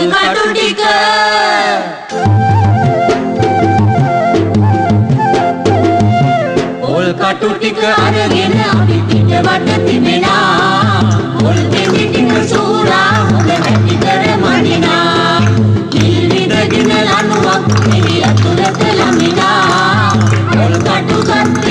කටු ටික පොල් කටු ටික අරගෙන අපි පිටවට තිබෙනා පොල් දෙවි ටික සූරා හොඳ නැති කර මනිනා කිල්විදගෙන ලනුවක් එහි අතුලත ළමිනා පොල් කටු ගත්ත